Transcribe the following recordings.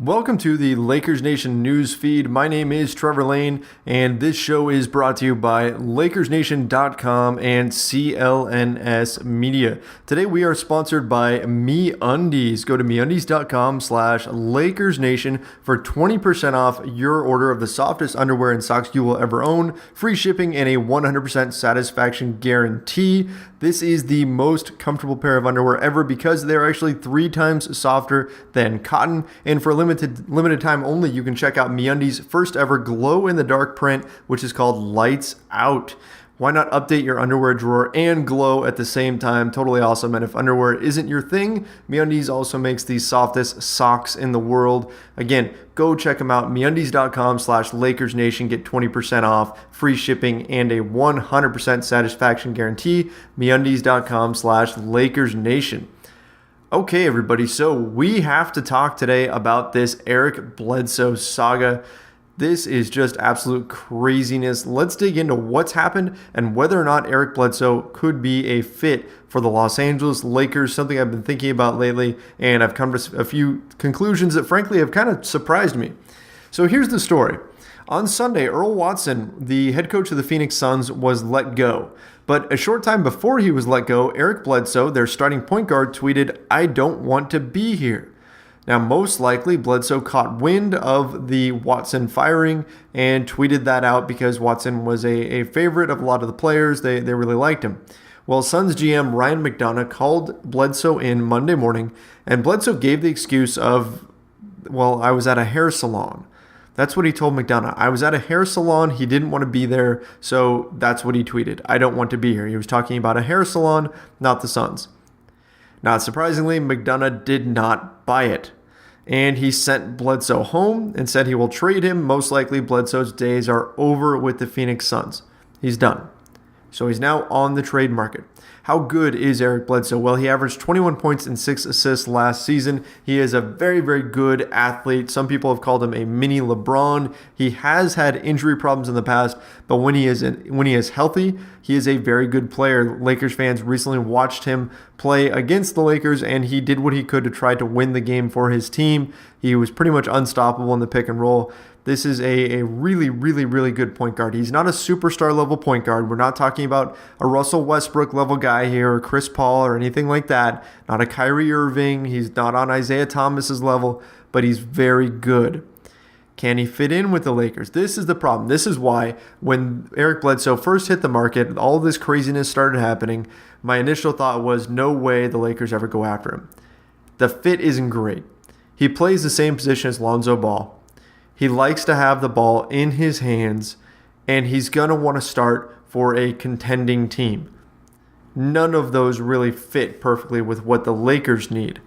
Welcome to the Lakers Nation news feed. My name is Trevor Lane, and this show is brought to you by LakersNation.com and CLNS Media. Today we are sponsored by MeUndies. Go to MeUndies.com/LakersNation for 20% off your order of the softest underwear and socks you will ever own, free shipping, and a 100% satisfaction guarantee. This is the most comfortable pair of underwear ever because they're actually 3 times softer than cotton, and for limited time only, you can check out MeUndies' first ever glow-in-the-dark print, which is called Lights Out. Why not update your underwear drawer and glow at the same time? Totally awesome. And if underwear isn't your thing, MeUndies also makes the softest socks in the world. Again, go check them out. MeUndies.com/LakersNation. Get 20% off, free shipping, and a 100% satisfaction guarantee. MeUndies.com/LakersNation. Okay, everybody, so we have to talk today about this Eric Bledsoe saga. This is just absolute craziness. Let's dig into what's happened and whether or not Eric Bledsoe could be a fit for the Los Angeles Lakers, something I've been thinking about lately, and I've come to a few conclusions that frankly have kind of surprised me. So here's the story. On Sunday, Earl Watson, the head coach of the Phoenix Suns, was let go. But a short time before he was let go, Eric Bledsoe, their starting point guard, tweeted, "I don't want to be here." Now, most likely, Bledsoe caught wind of the Watson firing and tweeted that out because Watson was a favorite of a lot of the players. They really liked him. Well, Suns GM Ryan McDonough called Bledsoe in Monday morning, and Bledsoe gave the excuse of, well, I was at a hair salon. That's what he told McDonough. I was at a hair salon. He didn't want to be there, so that's what he tweeted. I don't want to be here. He was talking about a hair salon, not the Suns. Not surprisingly, McDonough did not buy it. And he sent Bledsoe home and said he will trade him. Most likely, Bledsoe's days are over with the Phoenix Suns. He's done. So he's now on the trade market. How good is Eric Bledsoe? Well, he averaged 21 points and 6 assists last season. He is a very, very good athlete. Some people have called him a mini LeBron. He has had injury problems in the past, but when he is healthy, he is a very good player. Lakers fans recently watched him play against the Lakers, and he did what he could to try to win the game for his team. He was pretty much unstoppable in the pick and roll. This is a really, really, really good point guard. He's not a superstar level point guard. We're not talking about a Russell Westbrook level guy here or Chris Paul or anything like that. Not a Kyrie Irving. He's not on Isaiah Thomas's level, but he's very good. Can he fit in with the Lakers? This is the problem. This is why when Eric Bledsoe first hit the market, all this craziness started happening, my initial thought was no way the Lakers ever go after him. The fit isn't great. He plays the same position as Lonzo Ball. He likes to have the ball in his hands, and he's going to want to start for a contending team. None of those really fit perfectly with what the Lakers need.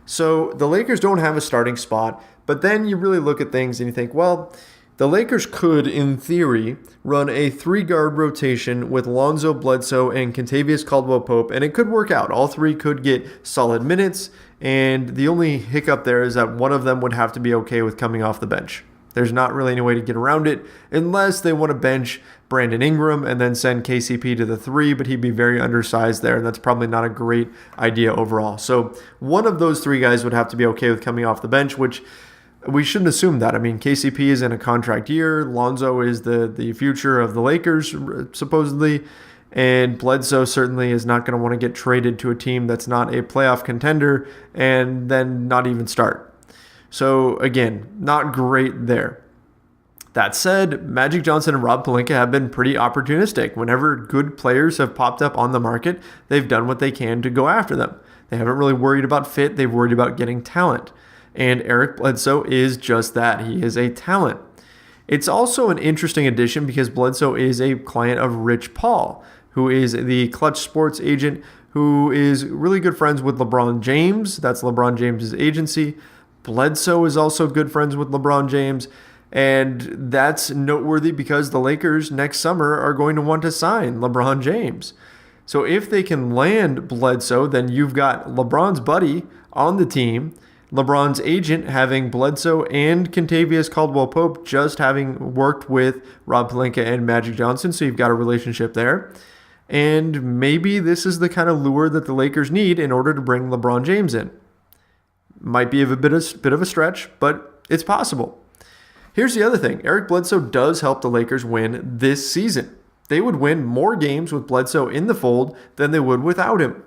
So the Lakers don't have a starting spot, but then you really look at things and you think, well, the Lakers could, in theory, run a 3-guard rotation with Lonzo Bledsoe and Kentavious Caldwell-Pope, and it could work out. All 3 could get solid minutes, and the only hiccup there is that one of them would have to be okay with coming off the bench. There's not really any way to get around it unless they want to bench Brandon Ingram and then send KCP to the 3, but he'd be very undersized there, and that's probably not a great idea overall. So one of those 3 guys would have to be okay with coming off the bench, which we shouldn't assume that. I mean, KCP is in a contract year. Lonzo is the future of the Lakers, supposedly. And Bledsoe certainly is not going to want to get traded to a team that's not a playoff contender and then not even start. So, again, not great there. That said, Magic Johnson and Rob Pelinka have been pretty opportunistic. Whenever good players have popped up on the market, they've done what they can to go after them. They haven't really worried about fit. They've worried about getting talent. And Eric Bledsoe is just that. He is a talent. It's also an interesting addition because Bledsoe is a client of Rich Paul, who is the Clutch Sports agent, who is really good friends with LeBron James. That's LeBron James's agency. Bledsoe is also good friends with LeBron James. And that's noteworthy because the Lakers next summer are going to want to sign LeBron James. So if they can land Bledsoe, then you've got LeBron's buddy on the team, LeBron's agent having Bledsoe and Kentavious Caldwell-Pope just having worked with Rob Pelinka and Magic Johnson, so you've got a relationship there. And maybe this is the kind of lure that the Lakers need in order to bring LeBron James in. Might be a bit of a stretch, but it's possible. Here's the other thing. Eric Bledsoe does help the Lakers win this season. They would win more games with Bledsoe in the fold than they would without him.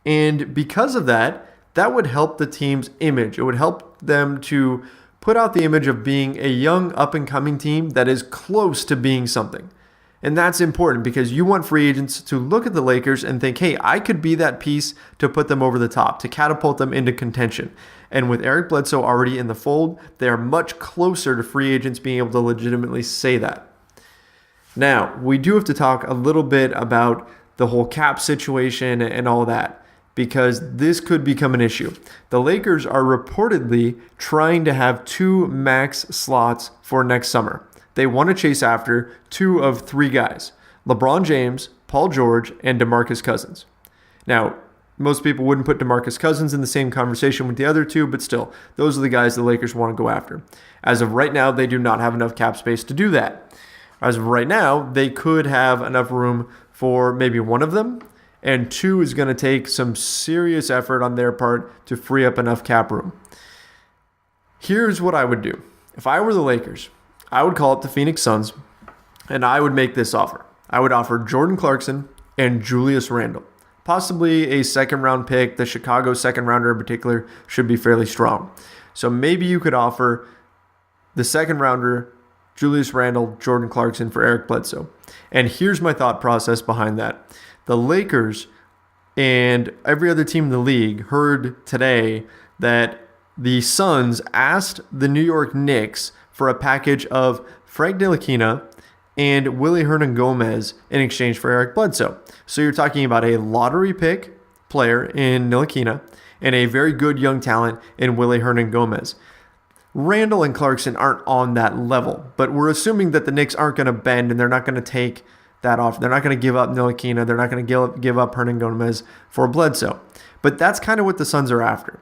And because of that, that would help the team's image. It would help them to put out the image of being a young up-and-coming team that is close to being something. And that's important because you want free agents to look at the Lakers and think, hey, I could be that piece to put them over the top, to catapult them into contention. And with Eric Bledsoe already in the fold, they are much closer to free agents being able to legitimately say that. Now, we do have to talk a little bit about the whole cap situation and all that, because this could become an issue. The Lakers are reportedly trying to have 2 max slots for next summer. They want to chase after 2 of 3 guys, LeBron James, Paul George, and DeMarcus Cousins. Now, most people wouldn't put DeMarcus Cousins in the same conversation with the other 2, but still, those are the guys the Lakers want to go after. As of right now, they do not have enough cap space to do that. As of right now, they could have enough room for maybe 1 of them, and 2 is going to take some serious effort on their part to free up enough cap room. Here's what I would do. If I were the Lakers, I would call up the Phoenix Suns, and I would make this offer. I would offer Jordan Clarkson and Julius Randle. Possibly a second-round pick. The Chicago second-rounder in particular should be fairly strong. So maybe you could offer the second-rounder, Julius Randle, Jordan Clarkson for Eric Bledsoe. And here's my thought process behind that. The Lakers and every other team in the league heard today that the Suns asked the New York Knicks for a package of Frank Ntilikina and Willie Hernan-Gomez in exchange for Eric Bledsoe. So you're talking about a lottery pick player in Ntilikina and a very good young talent in Willie Hernan-Gomez. Randle and Clarkson aren't on that level, but we're assuming that the Knicks aren't going to bend and they're not going to take that off. They're not going to give up Ntilikina. They're not going to give up Hernan-Gomez for Bledsoe. But that's kind of what the Suns are after.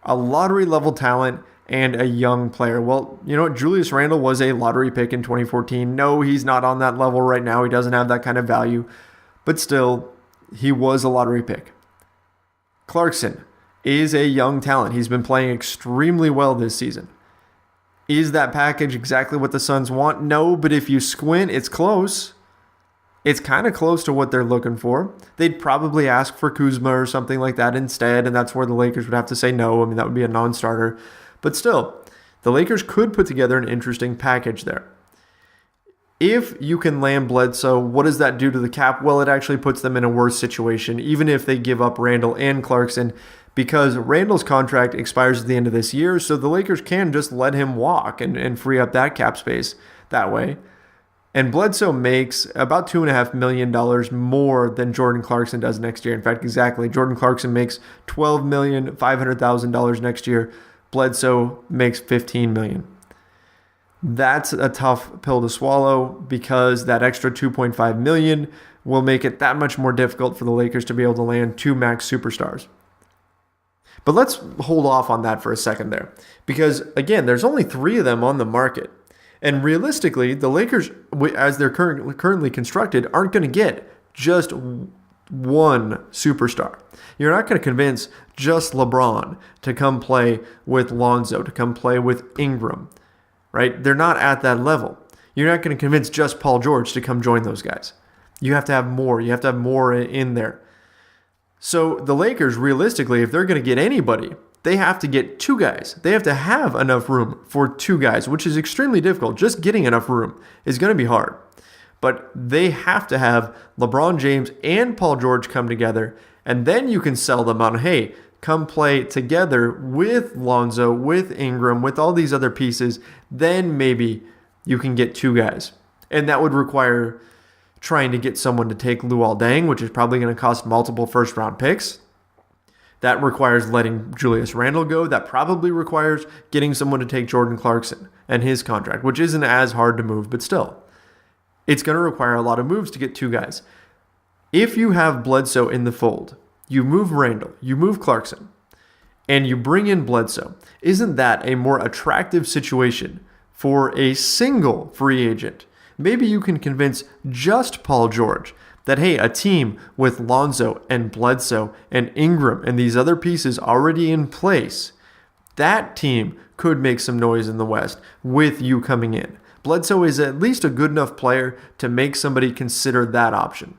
A lottery level talent and a young player. Well, you know what? Julius Randle was a lottery pick in 2014. No, he's not on that level right now. He doesn't have that kind of value. But still, he was a lottery pick. Clarkson is a young talent. He's been playing extremely well this season. Is that package exactly what the Suns want? No, but if you squint, it's close. It's kind of close to what they're looking for. They'd probably ask for Kuzma or something like that instead, and that's where the Lakers would have to say no. I mean, that would be a non-starter. But still, the Lakers could put together an interesting package there. If you can land Bledsoe, what does that do to the cap? Well, it actually puts them in a worse situation, even if they give up Randle and Clarkson, because Randle's contract expires at the end of this year, so the Lakers can just let him walk and free up that cap space that way. And Bledsoe makes about $2.5 million more than Jordan Clarkson does next year. In fact, exactly. Jordan Clarkson makes $12,500,000 next year. Bledsoe makes $15 million. That's a tough pill to swallow because that extra $2.5 million will make it that much more difficult for the Lakers to be able to land 2 max superstars. But let's hold off on that for a second there. Because, again, there's only 3 of them on the market. And realistically, the Lakers, as they're currently constructed, aren't going to get just 1 superstar. You're not going to convince just LeBron to come play with Lonzo, to come play with Ingram, right? They're not at that level. You're not going to convince just Paul George to come join those guys. You have to have more. You have to have more in there. So the Lakers, realistically, if they're going to get anybody, they have to get 2 guys. They have to have enough room for 2 guys, which is extremely difficult. Just getting enough room is going to be hard. But they have to have LeBron James and Paul George come together, and then you can sell them on, hey, come play together with Lonzo, with Ingram, with all these other pieces. Then maybe you can get 2 guys. And that would require trying to get someone to take Luol Deng, which is probably going to cost multiple first-round picks. That requires letting Julius Randle go. That probably requires getting someone to take Jordan Clarkson and his contract, which isn't as hard to move, but still. It's going to require a lot of moves to get 2 guys. If you have Bledsoe in the fold, you move Randle, you move Clarkson, and you bring in Bledsoe, isn't that a more attractive situation for a single free agent? Maybe you can convince just Paul George that, hey, a team with Lonzo and Bledsoe and Ingram and these other pieces already in place that team could make some noise in the West with you coming in. Bledsoe is at least a good enough player to make somebody consider that option.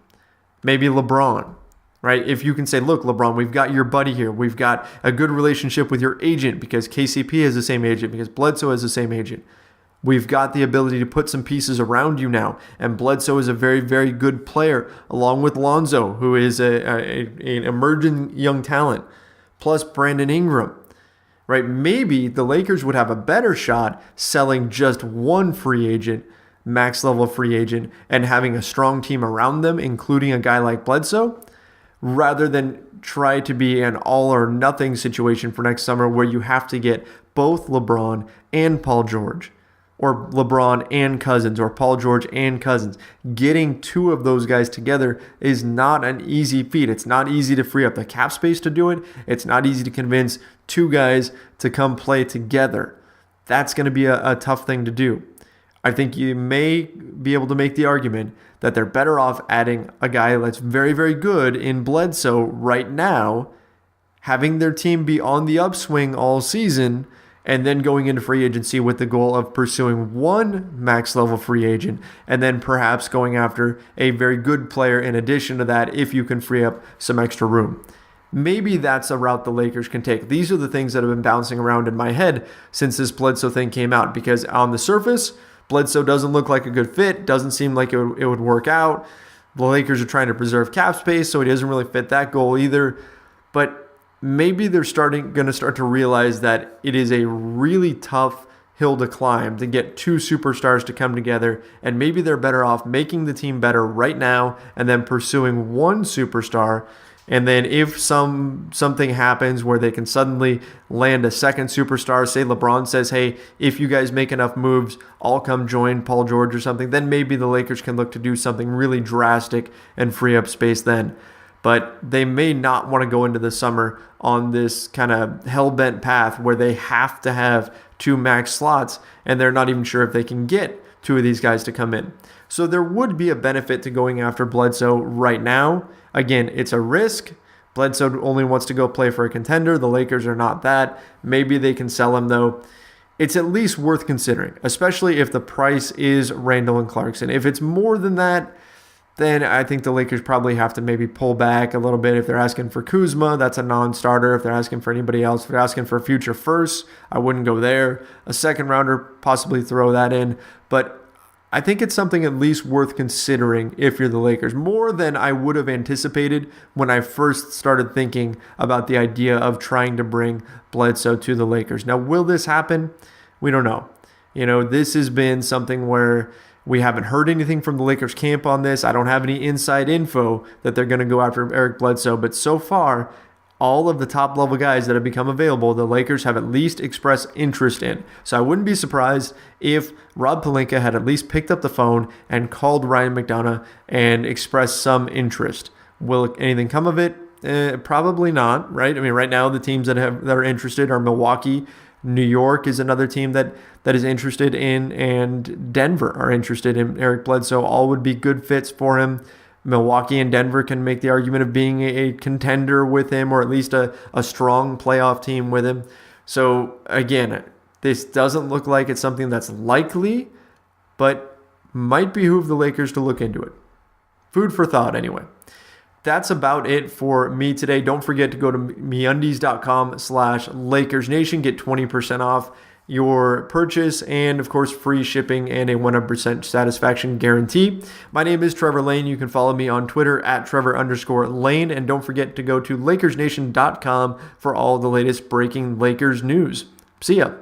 Maybe LeBron, right? If you can say, look, LeBron, we've got your buddy here. We've got a good relationship with your agent because KCP has the same agent, because Bledsoe has the same agent. We've got the ability to put some pieces around you now. And Bledsoe is a very, very good player, along with Lonzo, who is an emerging young talent, plus Brandon Ingram. Right? Maybe the Lakers would have a better shot selling just one free agent, max level free agent, and having a strong team around them, including a guy like Bledsoe, rather than try to be an all or nothing situation for next summer where you have to get both LeBron and Paul George, or LeBron and Cousins, or Paul George and Cousins. Getting two of those guys together is not an easy feat. It's not easy to free up the cap space to do it. It's not easy to convince two guys to come play together. That's going to be a tough thing to do. I think you may be able to make the argument that they're better off adding a guy that's very, very good in Bledsoe right now, having their team be on the upswing all season, and then going into free agency with the goal of pursuing one max level free agent, and then perhaps going after a very good player in addition to that if you can free up some extra room. Maybe that's a route the Lakers can take. These are the things that have been bouncing around in my head since this Bledsoe thing came out, because on the surface, Bledsoe doesn't look like a good fit, doesn't seem like it would work out. The Lakers are trying to preserve cap space, so he doesn't really fit that goal either. But maybe they're going to start to realize that it is a really tough hill to climb to get two superstars to come together, and maybe they're better off making the team better right now and then pursuing one superstar. And then if something happens where they can suddenly land a second superstar, say LeBron says, hey, if you guys make enough moves, I'll come join Paul George or something, then maybe the Lakers can look to do something really drastic and free up space then. But they may not want to go into the summer on this kind of hell-bent path where they have to have two max slots, and they're not even sure if they can get two of these guys to come in. So there would be a benefit to going after Bledsoe right now. Again, it's a risk. Bledsoe only wants to go play for a contender. The Lakers are not that. Maybe they can sell him, though. It's at least worth considering, especially if the price is Randall and Clarkson. If it's more than that, then I think the Lakers probably have to maybe pull back a little bit. If they're asking for Kuzma, that's a non-starter. If they're asking for anybody else, if they're asking for future firsts, I wouldn't go there. A second rounder, possibly throw that in. But I think it's something at least worth considering if you're the Lakers, more than I would have anticipated when I first started thinking about the idea of trying to bring Bledsoe to the Lakers. Now, will this happen? We don't know. This has been something where we haven't heard anything from the Lakers camp on this. I don't have any inside info that they're going to go after Eric Bledsoe, but so far, all of the top level guys that have become available, the Lakers have at least expressed interest in. So I wouldn't be surprised if Rob Pelinka had at least picked up the phone and called Ryan McDonough and expressed some interest. Will anything come of it? Probably not, right? I mean, right now the teams that are interested are Milwaukee. New York is another team that is interested in, and Denver are interested in Eric Bledsoe. All would be good fits for him. Milwaukee and Denver can make the argument of being a contender with him, or at least a strong playoff team with him. So again, this doesn't look like it's something that's likely, but might behoove the Lakers to look into it. Food for thought anyway. That's about it for me today. Don't forget to go to meundies.com/LakersNation. Get 20% off your purchase, and of course free shipping and a 100% satisfaction guarantee. My name is Trevor Lane. You can follow me on Twitter at Trevor_Lane, and don't forget to go to LakersNation.com for all the latest breaking Lakers news. See ya.